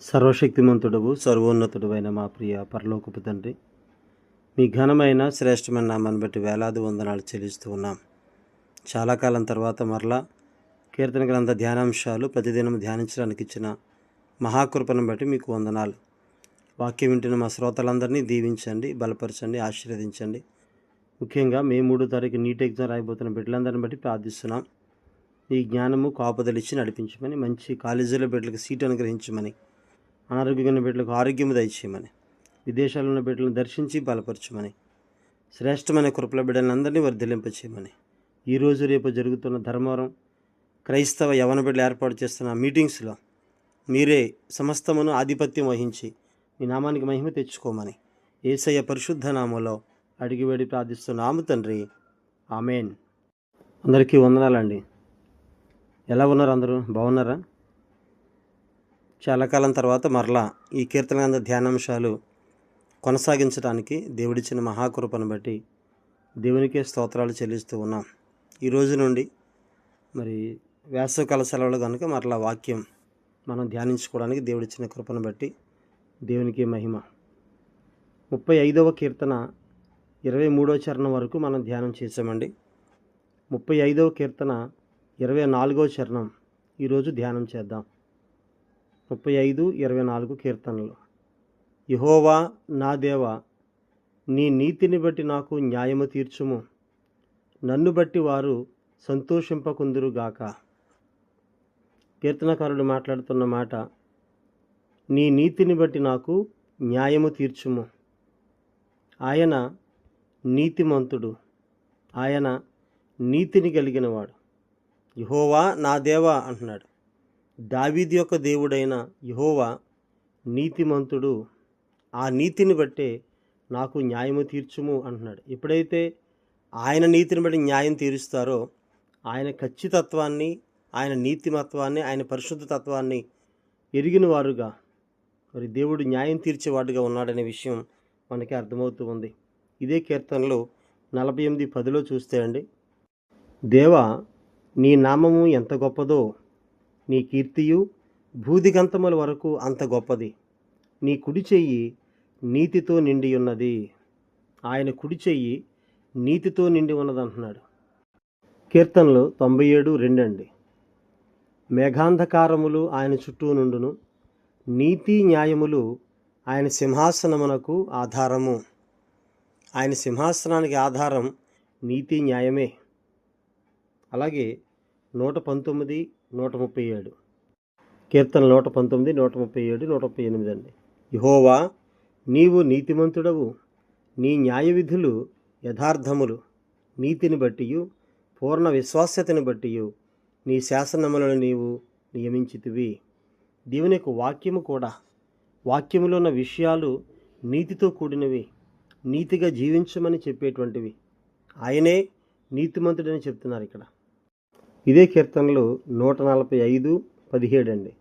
సర్వశక్తిమంతుడవు సర్వోన్నతుడు అయిన మా ప్రియ పరలోకపు తండ్రి, మీ ఘనమైన శ్రేష్టమైన నామాన్ని బట్టి వేలాది వందనాలు చెల్లిస్తూ ఉన్నాం. చాలా కాలం తర్వాత మరలా కీర్తన గ్రంథ ధ్యానాంశాలు ప్రతిదినం ధ్యానించడానికి ఇచ్చిన మహాకృపను బట్టి మీకు వందనాలు. వాక్యం వింటున్న మా శ్రోతలందరినీ దీవించండి, బలపరచండి, ఆశీర్వదించండి. ముఖ్యంగా మే 3వ తారీఖు నీట్ ఎగ్జామ్ రాయబోతున్న బిడ్డలందరిని బట్టి ప్రార్థిస్తున్నాం. ఈ జ్ఞానము కాపుదలిచ్చి నడిపించమని, మంచి కాలేజీలో బిడ్డలకు సీటు అనుగ్రహించమని, అనారోగ్యంగా ఉన్న బిడ్డలకు ఆరోగ్యము దయచేయమని, విదేశాల్లో ఉన్న బిడ్డలను దర్శించి బలపరచమని, శ్రేష్టమైన కృపల బిడ్డలందరినీ వర్ధిల్లింపచేయమని, ఈరోజు రేపు జరుగుతున్న ధర్మవరం క్రైస్తవ యవన బిడ్డలు ఏర్పాటు చేస్తున్న మీటింగ్స్లో మీరే సమస్తమును ఆధిపత్యం వహించి మీ నామానికి మహిమ తెచ్చుకోమని యేసయ్య పరిశుద్ధ నామంలో అడిగి వేడి ప్రార్థిస్తున్నాము తండ్రి, ఆమెన్. అందరికీ వందనాలండి. ఎలా ఉన్నారు? అందరూ బాగున్నారా? చాలా కాలం తర్వాత మరలా ఈ కీర్తన గ్రంథ ధ్యానాంశాలు కొనసాగించడానికి దేవుడిచ్చిన మహాకృపను బట్టి దేవునికే స్తోత్రాలు చెల్లిస్తూ ఉన్నాం. ఈ రోజు నుండి మరి వేసవికాల సెలవులు కనుక మరలా వాక్యం మనం ధ్యానించుకోవడానికి దేవుడిచ్చిన కృపను బట్టి దేవునికి మహిమ. 35వ కీర్తన 23వ చరణం వరకు మనం ధ్యానం చేసామండి. 35వ కీర్తన 24వ చరణం ఈరోజు ధ్యానం చేద్దాం. 35, 24 కీర్తనలు. యెహోవా నా దేవా, నీ నీతిని బట్టి నాకు న్యాయము తీర్చుము, నన్ను బట్టి వారు సంతోషింపకుందురుగాక. కీర్తనకారుడు మాట్లాడుతున్న మాట, నీ నీతిని బట్టి నాకు న్యాయము తీర్చుము. ఆయన నీతిమంతుడు, ఆయన నీతిని కలిగినవాడు. యెహోవా నా దేవా అంటున్నాడు. దావీదు యొక్క దేవుడైన యెహోవా నీతిమంతుడు, ఆ నీతిని బట్టే నాకు న్యాయము తీర్చుము అంటున్నాడు. ఎప్పుడైతే ఆయన నీతిని బట్టి న్యాయం తీరుస్తారో, ఆయన ఖచ్చితత్వాన్ని, ఆయన నీతిమత్వాన్ని, ఆయన పరిశుద్ధ తత్వాన్ని ఎరిగిన వారుగా మరి దేవుడు న్యాయం తీర్చేవాడుగా ఉన్నాడనే విషయం మనకి అర్థమవుతూ ఉంది. ఇదే కీర్తనలో 48:10 చూస్తే అండి, దేవా నీ నామము ఎంత గొప్పదో, నీ కీర్తియు భూదిగంతముల వరకు అంత గొప్పది. నీ కుడి చెయ్యి నీతితో నిండి ఉన్నది. ఆయన కుడి చెయ్యి నీతితో నిండి ఉన్నది అంటున్నాడు. కీర్తనలు 97:2 అండి. మేఘాంధకారములు ఆయన చుట్టూ నుండును, నీతి న్యాయములు ఆయన సింహాసనమునకు ఆధారము. ఆయన సింహాసనానికి ఆధారం నీతి న్యాయమే. అలాగే 119, 137 కీర్తన 119, 137, 138 అండి. యెహోవా నీవు నీతిమంతుడవు, నీ న్యాయ విధులు యథార్థములు. నీతిని బట్టియు పూర్ణ విశ్వాస్యతని బట్టియు నీ శాసనములను నీవు నియమించితివి. దేవుని యొక్క వాక్యము కూడా, వాక్యములో ఉన్న విషయాలు నీతితో కూడినవి, నీతిగా జీవించమని చెప్పేటువంటివి. ఆయనే నీతిమంతుడని చెప్తున్నారు ఇక్కడ. ఇదే కీర్తనలు 145:17 అండి.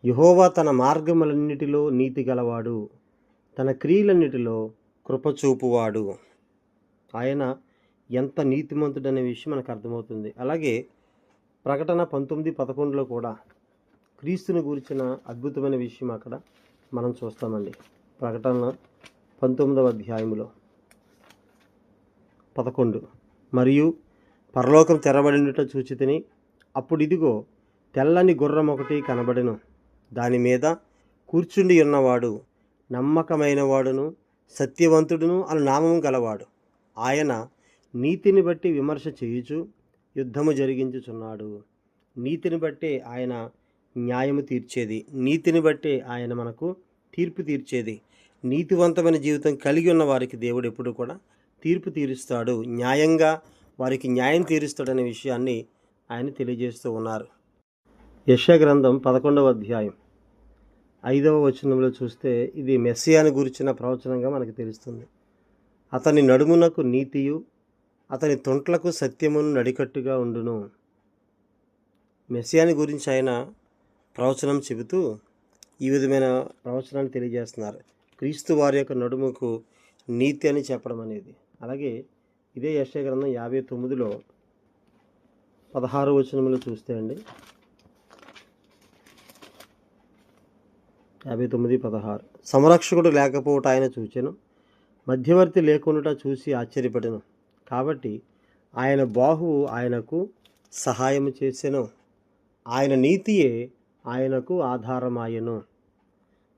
యెహోవా తన మార్గములన్నిటిలో నీతి గలవాడు, తన క్రియలన్నిటిలో కృపచూపువాడు. ఆయన ఎంత నీతిమంతుడనే విషయం మనకు అర్థమవుతుంది. అలాగే ప్రకటన 19:11 కూడా క్రీస్తుని గురించిన అద్భుతమైన విషయం అక్కడ మనం చూస్తామండి. ప్రకటన 19వ అధ్యాయములో 11, మరియు పరలోకం తెరబడినట్టు చూచితిని, అప్పుడు ఇదిగో తెల్లని గుర్రం ఒకటి కనబడెను, దాని మీద కూర్చుండి ఉన్నవాడు నమ్మకమైన వాడును సత్యవంతుడును అను నామము గలవాడు. ఆయన నీతిని బట్టి విమర్శ చేయుచు యుద్ధము జరిగించుచున్నాడు. నీతిని బట్టే ఆయన న్యాయము తీర్చేది, నీతిని బట్టే ఆయన మనకు తీర్పు తీర్చేది. నీతివంతమైన జీవితం కలిగి ఉన్న వారికి దేవుడు ఎప్పుడు కూడా తీర్పు తీరుస్తాడు, న్యాయంగా వారికి న్యాయం తీరుస్తాడనే విషయాన్ని ఆయన తెలియజేస్తూ ఉన్నారు. యెషయా గ్రంథం 11వ అధ్యాయం 5వ వచనంలో చూస్తే ఇది మెస్సియాను గురించిన ప్రవచనంగా మనకు తెలుస్తుంది. అతని నడుమునకు నీతియు అతని తొంట్లకు సత్యమును నడికట్టుగా ఉండును. మెస్సియాని గురించి ఆయన ప్రవచనం చెబుతూ ఈ విధమైన ప్రవచనాన్ని తెలియజేస్తున్నారు. క్రీస్తు వారి యొక్క నడుముకు నీతి అని చెప్పడం అనేది. అలాగే ఇదే యెషయా గ్రంథం 59లో 16వ వచనంలో చూస్తే అండి, 59:16. సంరక్షకుడు లేకపోవట ఆయన చూచెను, మధ్యవర్తి లేకుండాట చూసి ఆశ్చర్యపడెను. కాబట్టి ఆయన బాహువు ఆయనకు సహాయము చేసెను, ఆయన నీతియే ఆయనకు ఆధారమాయెను.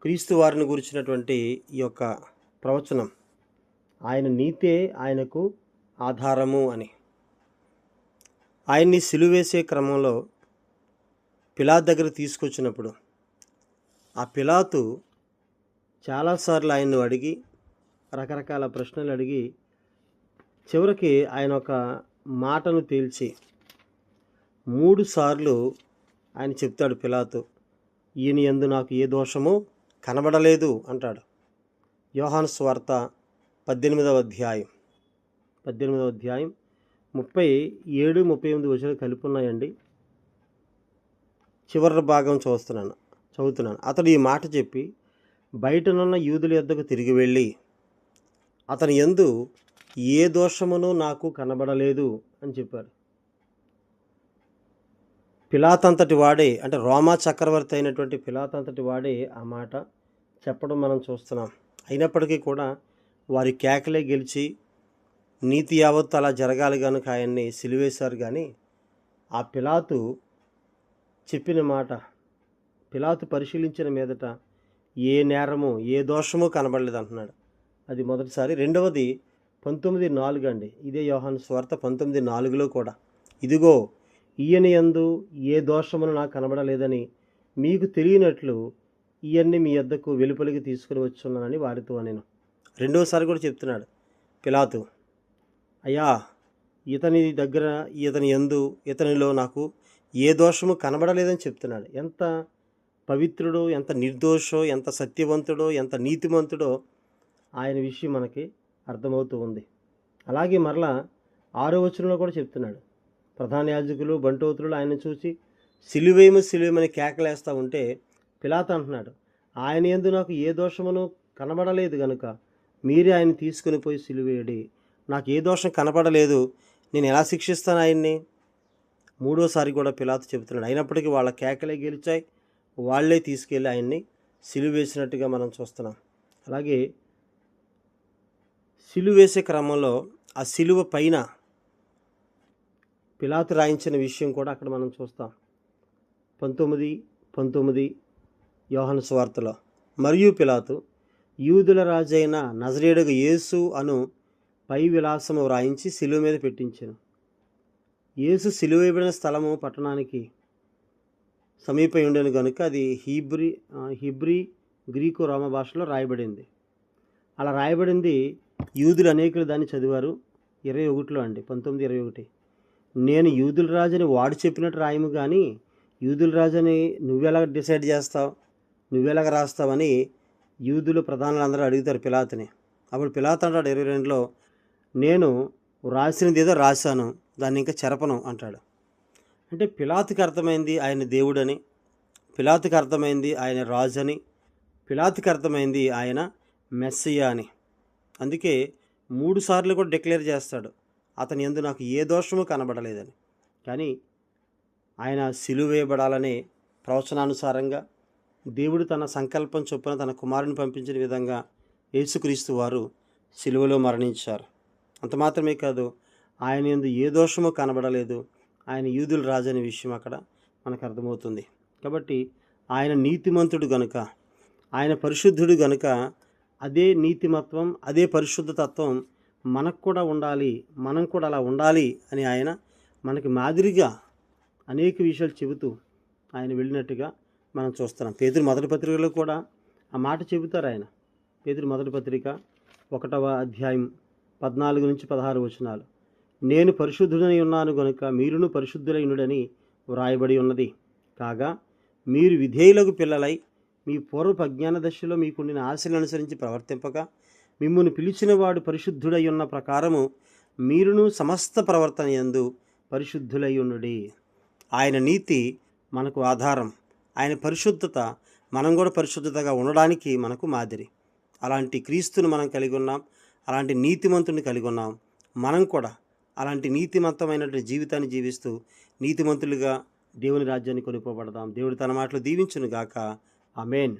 క్రీస్తు వారిని గురించినటువంటి ఈ యొక్క ప్రవచనం, ఆయన నీతే ఆయనకు ఆధారము అని. ఆయన్ని సిలువేసే క్రమంలో పిలాతు దగ్గర తీసుకొచ్చినప్పుడు ఆ పిలాతు చాలాసార్లు ఆయన్ను అడిగి రకరకాల ప్రశ్నలు అడిగి చివరికి ఆయన ఒక మాటను తేల్చి 3 సార్లు ఆయన చెప్తాడు పిలాతు, ఈయన యందు నాకు ఏ దోషము కనబడలేదు అంటాడు. యోహాను సువార్త 18వ అధ్యాయం 37, 38 వచనాలు కలిపి ఉన్నాయండి. చివరి భాగం చదువుతున్నాను. అతడు ఈ మాట చెప్పి బయటనున్న యూదుల యొద్దకు తిరిగి వెళ్ళి, అతని యందు ఏ దోషమును నాకు కనబడలేదు అని చెప్పాడు. పిలాతంతటి వాడే, అంటే రోమా చక్రవర్తి అయినటువంటి పిలాతంతటి వాడే ఆ మాట చెప్పడం మనం చూస్తున్నాం. అయినప్పటికీ కూడా వారి కేకలే గెలిచి నీతి యావత్తు అలా జరగాలి కనుక ఆయన్ని సిలువేశారు. కానీ ఆ పిలాతు చెప్పిన మాట, పిలాతు పరిశీలించిన మీదట ఏ నేరము ఏ దోషము కనబడలేదు అంటున్నాడు. అది మొదటిసారి. రెండవది 19:4 అండి. ఇదే యోహాను సువార్త 19:4లో కూడా, ఇదిగో ఈయన యందు ఏ దోషమును నాకు కనబడలేదని మీకు తెలియనట్లు ఇవన్నీ మీ యొద్దకు వెలుపలికి తీసుకుని వచ్చున్నానని వారితో నేను. రెండోసారి కూడా చెప్తున్నాడు పిలాతు, అయ్యా ఇతని యందు ఇతనిలో నాకు ఏ దోషము కనబడలేదని చెప్తున్నాడు. ఎంత పవిత్రుడో, ఎంత నిర్దోషో, ఎంత సత్యవంతుడో, ఎంత నీతిమంతుడో ఆయన విషయం మనకి అర్థమవుతూ ఉంది. అలాగే మరలా 6వ వచనంలో కూడా చెప్తున్నాడు, ప్రధాన యాజకులు బంటోతులు ఆయన చూసి సిలువేయమని కేకలేస్తూ ఉంటే పిలాతు అంటున్నాడు, ఆయన యందు నాకు ఏ దోషమును కనబడలేదు కనుక మీరే ఆయన తీసుకుని పోయి సిలువేయడి. నాకు ఏ దోషం కనపడలేదు, నేను ఎలా శిక్షిస్తాను ఆయన్ని? 3వసారి కూడా పిలాతు చెబుతున్నాడు. అయినప్పటికీ వాళ్ళ కేకలే గెలిచాయి, వాళ్ళే తీసుకెళ్ళి ఆయన్ని సిలువేసినట్టుగా మనం చూస్తున్నాం. అలాగే సిలువేసే క్రమంలో ఆ సిలువ పైన పిలాతు రాయించిన విషయం కూడా అక్కడ మనం చూస్తాం. 19:19 యోహాను సువార్తలో, మరియు పిలాతు యూదుల రాజైన నజరేయుడగు యేసు అను పై విలాసము వ్రాయించి సిలువ మీద పెట్టించెను. యేసు సిలువేయబడిన స్థలము పట్టణానికి సమీపం ఉండేను కనుక అది హిబ్రీ గ్రీకు రోమ భాషలో రాయబడింది. అలా రాయబడింది. యూదులు అనేకులు దాన్ని చదివారు. 21లో అండి, 19:21, నేను యూదుల రాజని వాడు చెప్పినట్టు రాయము కానీ యూదుల రాజని నువ్వెలా డిసైడ్ చేస్తావు, నువ్వెలాగ రాస్తావని యూదులు ప్రధానులందరూ అడుగుతారు పిలాతుని. అప్పుడు పిలాతు అంటాడు 22లో, నేను రాసినది ఏదో రాశాను, దాన్ని ఇంకా చెరపను అంటాడు. అంటే పిలాతుకి అర్థమైంది ఆయన దేవుడని, పిలాతుకి అర్థమైంది ఆయన రాజు అని, పిలాతుకి అర్థమైంది ఆయన మెస్సియా అని. అందుకే 3 సార్లు కూడా డిక్లేర్ చేస్తాడు, అతని యందు నాకు ఏ దోషము కనబడలేదని. కానీ ఆయన సిలువేయబడాలనే ప్రవచనానుసారంగా దేవుడు తన సంకల్పం చొప్పున తన కుమారుని పంపించిన విధంగా యేసుక్రీస్తు వారు సిలువలో మరణించారు. అంత మాత్రమే కాదు, ఆయన యందు ఏ దోషము కనబడలేదు, ఆయన యూదుల రాజు అనే విషయం అక్కడ మనకు అర్థమవుతుంది. కాబట్టి ఆయన నీతిమంతుడు గనుక, ఆయన పరిశుద్ధుడు గనుక, అదే నీతిమత్వం, అదే పరిశుద్ధ తత్వం మనకు కూడా ఉండాలి, మనం కూడా అలా ఉండాలి అని ఆయన మనకి మాదిరిగా అనేక విషయాలు చెబుతూ ఆయన వెళ్ళినట్టుగా మనం చూస్తున్నాం. పేతురు మొదటి పత్రికలో కూడా ఆ మాట చెబుతారు ఆయన. పేతురు మొదటి పత్రిక 1వ అధ్యాయం 14-16 వచనాలు, నేను పరిశుద్ధుడై ఉన్నాను గనుక మీరును పరిశుద్ధులైనడని వ్రాయబడి ఉన్నది. కాగా మీరు విధేయులకు పిల్లలై మీ పూర్వపు అజ్ఞాన దశలో మీకుండిన ఆశలను అనుసరించి ప్రవర్తింపక, మిమ్మును పిలిచిన వాడు పరిశుద్ధుడై ఉన్న ప్రకారము మీరును సమస్త ప్రవర్తన యందు పరిశుద్ధులై ఉండుడి. ఆయన నీతి మనకు ఆధారం, ఆయన పరిశుద్ధత మనం కూడా పరిశుద్ధతగా ఉండడానికి మనకు మాదిరి. అలాంటి క్రీస్తుని మనం కలిగి ఉన్నాం, అలాంటి నీతిమంతుని కలిగి ఉన్నాం. మనం కూడా అలాంటి నీతిమంతమైనటువంటి జీవితాన్ని జీవిస్తూ నీతిమంతులుగా దేవుని రాజ్యాన్ని కొనిపోబడదాం. దేవుడు తన మాటలు దీవించును గాక. ఆమేన్.